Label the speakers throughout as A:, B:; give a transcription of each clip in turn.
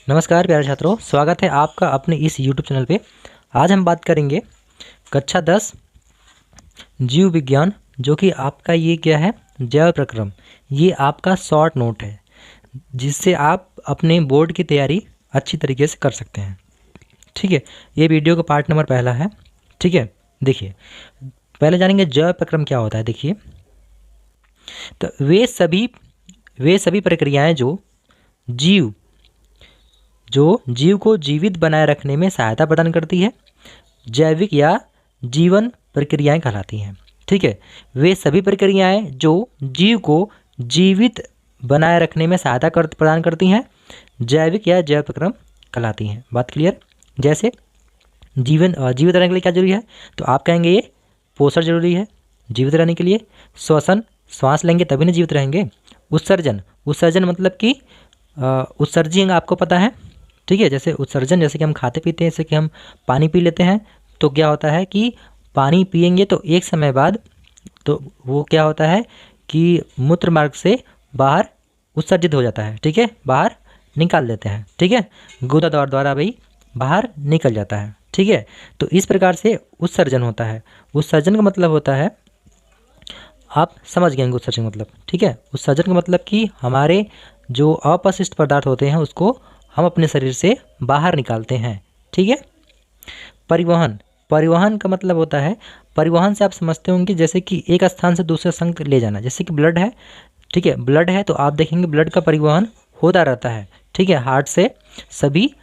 A: नमस्कार प्यारे छात्रों, स्वागत है आपका अपने इस YouTube चैनल पे। आज हम बात करेंगे कक्षा 10 जीव विज्ञान, जो कि आपका ये क्या है, जैव प्रक्रम। ये आपका शॉर्ट नोट है जिससे आप अपने बोर्ड की तैयारी अच्छी तरीके से कर सकते हैं। ठीक है, ये वीडियो का पार्ट नंबर पहला है। ठीक है, देखिए पहले जानेंगे जैव प्रक्रम क्या होता है। देखिए तो वे सभी प्रक्रियाएं जो जीव को जीवित बनाए रखने में सहायता प्रदान करती है, जैविक या जीवन प्रक्रियाएं कहलाती हैं। ठीक है, वे सभी प्रक्रियाएं जो जीव को जीवित बनाए रखने में सहायता प्रदान करती हैं, जैविक या जैव प्रक्रम कहलाती हैं। बात क्लियर। जैसे जीवित रहने के लिए क्या जरूरी है, तो आप कहेंगे ये पोषण जरूरी है जीवित रहने के लिए। श्वसन, श्वास लेंगे तभी ना जीवित रहेंगे। उत्सर्जन मतलब कि उत्सर्जी अंग आपको पता है। ठीक है, जैसे उत्सर्जन, जैसे कि हम खाते पीते हैं, जैसे कि हम पानी पी लेते हैं, तो क्या होता है कि पानी पिएंगे तो एक समय बाद तो वो क्या होता है कि मूत्र मार्ग से बाहर उत्सर्जित हो जाता है। ठीक है, बाहर निकाल देते हैं। ठीक है, गुदा द्वारा भाई बाहर निकल जाता है। ठीक है, तो इस प्रकार से उत्सर्जन होता है। उत्सर्जन का मतलब होता है, आप समझ गए उत्सर्जन मतलब। ठीक है, उत्सर्जन का मतलब कि हमारे जो अपशिष्ट पदार्थ होते हैं उसको हम अपने शरीर से बाहर निकालते हैं। ठीक है। परिवहन का मतलब होता है, परिवहन से आप समझते होंगे जैसे कि एक स्थान से दूसरे स्थान तक ले जाना। जैसे कि ब्लड है, ठीक है, ब्लड है तो आप देखेंगे ब्लड का परिवहन होता रहता है। ठीक है, हार्ट से सभी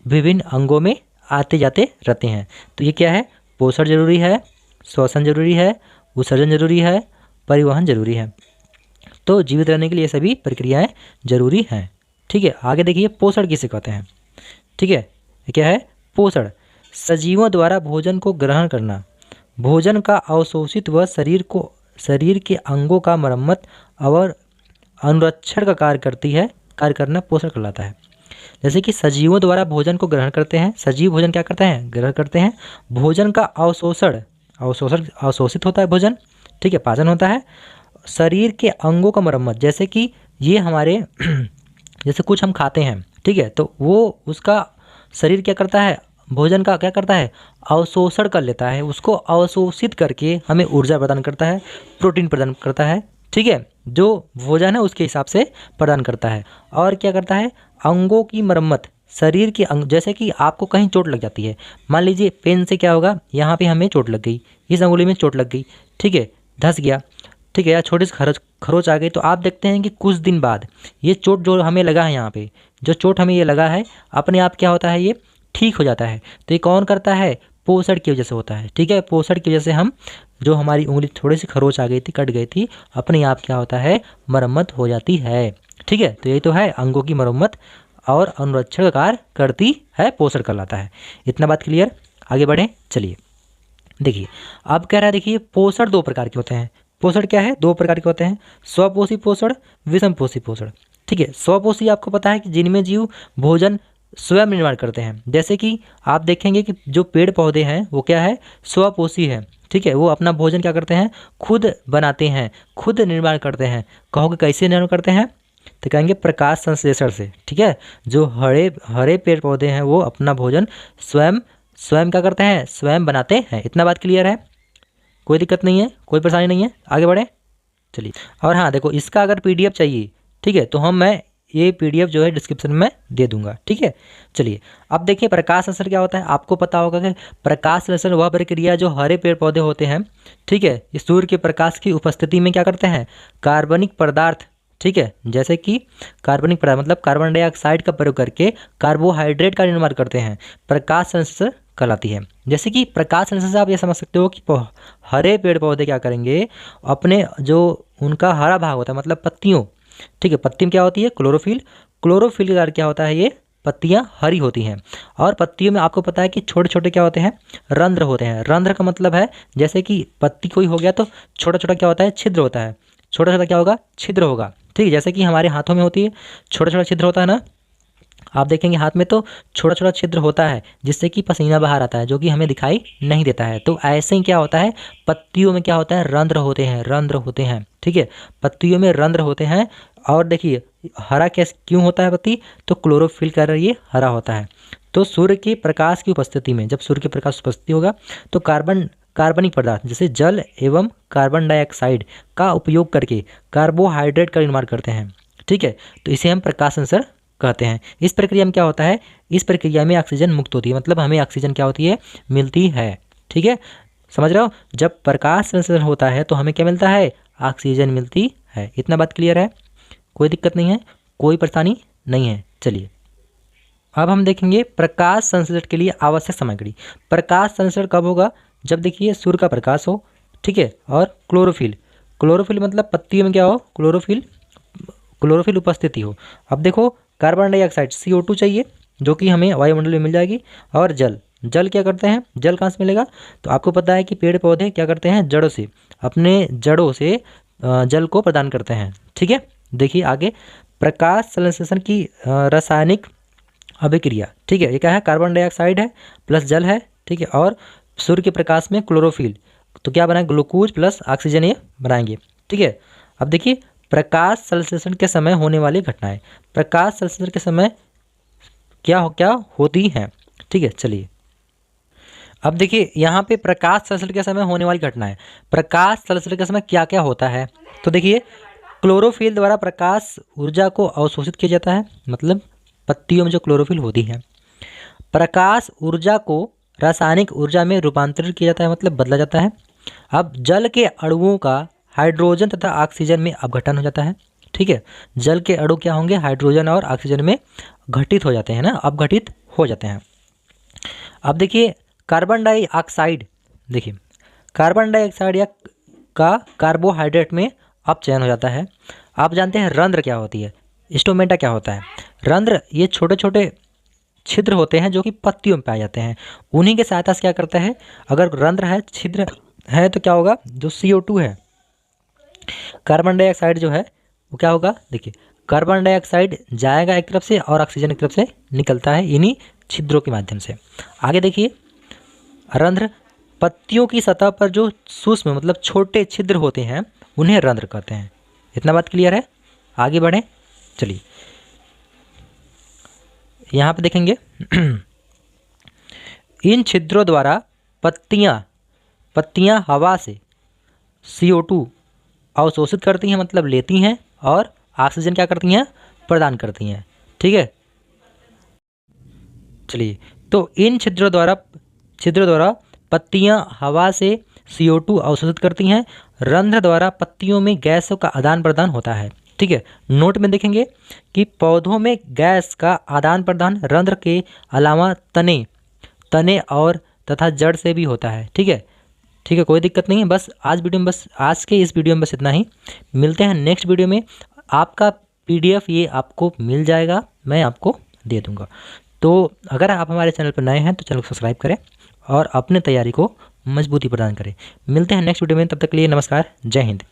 A: विभिन्न अंगों में आते जाते रहते हैं। तो ये क्या है, पोषण जरूरी है, श्वसन जरूरी है, उत्सर्जन जरूरी है, परिवहन जरूरी है। तो जीवित रहने के लिए सभी प्रक्रियाएं जरूरी हैं। ठीक है, आगे देखिए पोषण किसे कहते हैं। ठीक है, क्या है पोषण, सजीवों द्वारा भोजन को ग्रहण करना, भोजन का अवशोषित व शरीर के अंगों का मरम्मत और अनुरक्षण का कार्य करना पोषण कहलाता है। जैसे कि सजीवों द्वारा भोजन को ग्रहण करते हैं, सजीव भोजन क्या करते हैं, ग्रहण करते हैं। भोजन का अवशोषित होता है भोजन। ठीक है, पाचन होता है। शरीर के अंगों का मरम्मत, जैसे कि ये हमारे जैसे कुछ हम खाते हैं, ठीक है, तो वो उसका शरीर क्या करता है, भोजन का क्या करता है, अवशोषण कर लेता है, उसको अवशोषित करके हमें ऊर्जा प्रदान करता है, प्रोटीन प्रदान करता है। ठीक है, जो भोजन है उसके हिसाब से प्रदान करता है। और क्या करता है, अंगों की मरम्मत, शरीर के अंग, जैसे कि आपको कहीं चोट लग जाती है, मान लीजिए पेन से क्या होगा, यहाँ पे हमें चोट लग गई, इस अंगुली में चोट लग गई, ठीक है, धंस गया, ठीक है, या छोटी सी खरोच आ गई, तो आप देखते हैं कि कुछ दिन बाद ये चोट जो हमें लगा है, यहाँ पे जो चोट हमें ये लगा है, अपने आप क्या होता है, ये ठीक हो जाता है। तो ये कौन करता है, पोषण की वजह से होता है। ठीक है, पोषण की वजह से हम जो हमारी उंगली थोड़ी सी खरोच आ गई थी, कट गई थी, अपने आप क्या होता है, मरम्मत हो जाती है। ठीक है, तो यही तो है, अंगों की मरम्मत और अनुरक्षण का कार्य करती है, पोषण कहलाता है। इतना बात क्लियर। आगे बढ़ें, चलिए देखिए अब कह रहा है, देखिए पोषण दो प्रकार के होते हैं। पोषण क्या है, दो प्रकार के होते हैं, स्वपोषी पोषण, विषमपोषी पोषण। ठीक है, स्वपोषी आपको पता है कि जिनमें जीव भोजन स्वयं निर्माण करते हैं। जैसे कि आप देखेंगे कि जो पेड़ पौधे हैं वो क्या है, स्वपोषी है। ठीक है, वो अपना भोजन क्या करते हैं, खुद बनाते हैं, खुद निर्माण करते हैं। कहोगे कैसे निर्माण करते हैं, तो कहेंगे प्रकाश संश्लेषण से। ठीक है, जो हरे हरे पेड़ पौधे हैं वो अपना भोजन स्वयं क्या करते हैं, स्वयं बनाते हैं। इतना बात क्लियर है, कोई दिक्कत नहीं है, कोई परेशानी नहीं है। आगे बढ़े, चलिए। और हाँ देखो, इसका अगर पीडीएफ चाहिए, ठीक है, तो मैं ये पीडीएफ जो है डिस्क्रिप्शन में दे दूंगा। ठीक है, चलिए अब देखिए प्रकाश संश्लेषण क्या होता है। आपको पता होगा कि प्रकाश संश्लेषण वह प्रक्रिया जो हरे पेड़ पौधे होते हैं, ठीक है, ये सूर्य के प्रकाश की उपस्थिति में क्या करते हैं, कार्बनिक पदार्थ, ठीक है, जैसे कि कार्बनिक पदार्थ मतलब कार्बन डाइऑक्साइड का प्रयोग करके कार्बोहाइड्रेट का निर्माण करते हैं, प्रकाश संश्लेषण कहलाती है। जैसे कि प्रकाश संश्लेषण से आप ये समझ सकते हो कि हरे पेड़ पौधे क्या करेंगे, अपने जो उनका हरा भाग होता है मतलब पत्तियों, ठीक है, पत्ती में क्या होती है, क्लोरोफिल, क्लोरोफिल के कारण क्या होता है, ये पत्तियां हरी होती हैं। और पत्तियों में आपको पता है कि छोटे छोटे क्या होते हैं, रंध्र होते हैं। रंध्र का मतलब है, जैसे कि पत्ती कोई हो गया तो छोटा छोटा क्या होता है, छिद्र होता है, छोटा छोटा क्या होगा, छिद्र होगा। ठीक है, जैसे कि हमारे हाथों में होती है, छोटा छोटा छिद्र होता है ना, आप देखेंगे हाथ में तो छोटा छोटा छिद्र होता है जिससे कि पसीना बाहर आता है, जो कि हमें दिखाई नहीं देता है। तो ऐसे ही क्या होता है, पत्तियों में क्या होता है, रंध्र होते हैं, रंध्र होते हैं, ठीक है, पत्तियों में रंध्र होते हैं। और देखिए हरा कैसे क्यों होता है पत्ती, तो क्लोरोफिल का ये हरा होता है। तो सूर्य के प्रकाश की उपस्थिति में, जब सूर्य के प्रकाश उपस्थिति होगा तो कार्बनिक पदार्थ जैसे जल एवं कार्बन डाइऑक्साइड का उपयोग करके कार्बोहाइड्रेट का निर्माण करते हैं, ठीक है। तो इसे हम प्रकाश संश्लेषण कहते हैं। इस प्रक्रिया में क्या होता है, इस प्रक्रिया में ऑक्सीजन मुक्त होती है, मतलब हमें ऑक्सीजन क्या होती है, मिलती है, ठीक है, समझ रहे हो। जब प्रकाश संश्लेषण होता है तो हमें क्या मिलता है, ऑक्सीजन मिलती है। इतना बात क्लियर है, कोई दिक्कत नहीं है, कोई परेशानी नहीं है। चलिए अब हम देखेंगे प्रकाश संश्लेषण के लिए आवश्यक सामग्री। प्रकाश संश्लेषण कब होगा, जब देखिए सूर्य का प्रकाश हो, ठीक है, और क्लोरोफिल मतलब पत्तियों में क्या हो, क्लोरोफिल उपस्थिति हो। अब देखो कार्बन डाइऑक्साइड CO2 चाहिए, जो कि हमें वायुमंडल में मिल जाएगी। और जल क्या करते हैं, जल कहाँ से मिलेगा, तो आपको पता है कि पेड़ पौधे क्या करते हैं, जड़ों से, अपने जड़ों से जल को प्रदान करते हैं, ठीक है। देखिए आगे प्रकाश संश्लेषण की रासायनिक अभिक्रिया, ठीक है, ये क्या है, कार्बन डाइऑक्साइड है प्लस जल है, ठीक है, और सूर्य के प्रकाश में क्लोरोफिल, तो क्या बनाएंगे, ग्लूकोज प्लस ऑक्सीजन ये बनाएंगे, ठीक है। अब देखिए प्रकाश संश्लेषण के समय होने वाली घटनाएं, प्रकाश संश्लेषण के समय क्या होती हैं, ठीक है। चलिए अब देखिए यहाँ पे प्रकाश संश्लेषण के समय होने वाली घटनाएं, प्रकाश संश्लेषण के समय क्या क्या होता है, तो देखिए क्लोरोफिल द्वारा प्रकाश ऊर्जा को अवशोषित किया जाता है, मतलब पत्तियों में जो क्लोरोफिल होती है, प्रकाश ऊर्जा को रासायनिक ऊर्जा में रूपांतरित किया जाता है, मतलब बदला जाता है। अब जल के अणुओं का हाइड्रोजन तथा ऑक्सीजन में अपघटन हो जाता है, ठीक है, जल के अणु क्या होंगे, हाइड्रोजन और ऑक्सीजन में घटित हो जाते हैं ना, अपघटित हो जाते हैं। अब देखिए कार्बन डाइऑक्साइड, देखिए कार्बन डाइऑक्साइड या का कार्बोहाइड्रेट में अपचयन हो जाता है। आप जानते हैं रंध्र क्या होती है, स्टोमेटा क्या होता है, रंध्र ये छोटे छोटे छिद्र होते हैं जो कि पत्तियों में पाए जाते हैं, उन्हीं के सहायता से क्या करता है, अगर रंध्र है, छिद्र है, तो क्या होगा, जो CO2 है, कार्बन डाइऑक्साइड जो है वो क्या होगा, देखिए कार्बन डाइऑक्साइड जाएगा एक तरफ से और ऑक्सीजन एक तरफ से निकलता है इन्हीं छिद्रों के माध्यम से। आगे देखिए रंध्र, पत्तियों की सतह पर जो सूक्ष्म मतलब छोटे छिद्र होते हैं उन्हें रंध्र कहते हैं। इतना बात क्लियर है, आगे बढ़ें। चलिए यहाँ पे देखेंगे इन छिद्रों द्वारा पत्तियाँ हवा से CO2 अवशोषित करती हैं, मतलब लेती हैं, और ऑक्सीजन क्या करती हैं, प्रदान करती हैं, ठीक है। चलिए तो इन छिद्रों द्वारा पत्तियां हवा से CO2 अवशोषित करती हैं, रंध्र द्वारा पत्तियों में गैसों का आदान प्रदान होता है, ठीक है। नोट में देखेंगे कि पौधों में गैस का आदान प्रदान रंध्र के अलावा तने और तथा जड़ से भी होता है, ठीक है, ठीक है, कोई दिक्कत नहीं है। बस आज के इस वीडियो में बस इतना ही, मिलते हैं नेक्स्ट वीडियो में। आपका PDF ये आपको मिल जाएगा, मैं आपको दे दूंगा। तो अगर आप हमारे चैनल पर नए हैं तो चैनल को सब्सक्राइब करें और अपने तैयारी को मजबूती प्रदान करें। मिलते हैं नेक्स्ट वीडियो में, तब तक के लिए नमस्कार, जय हिंद।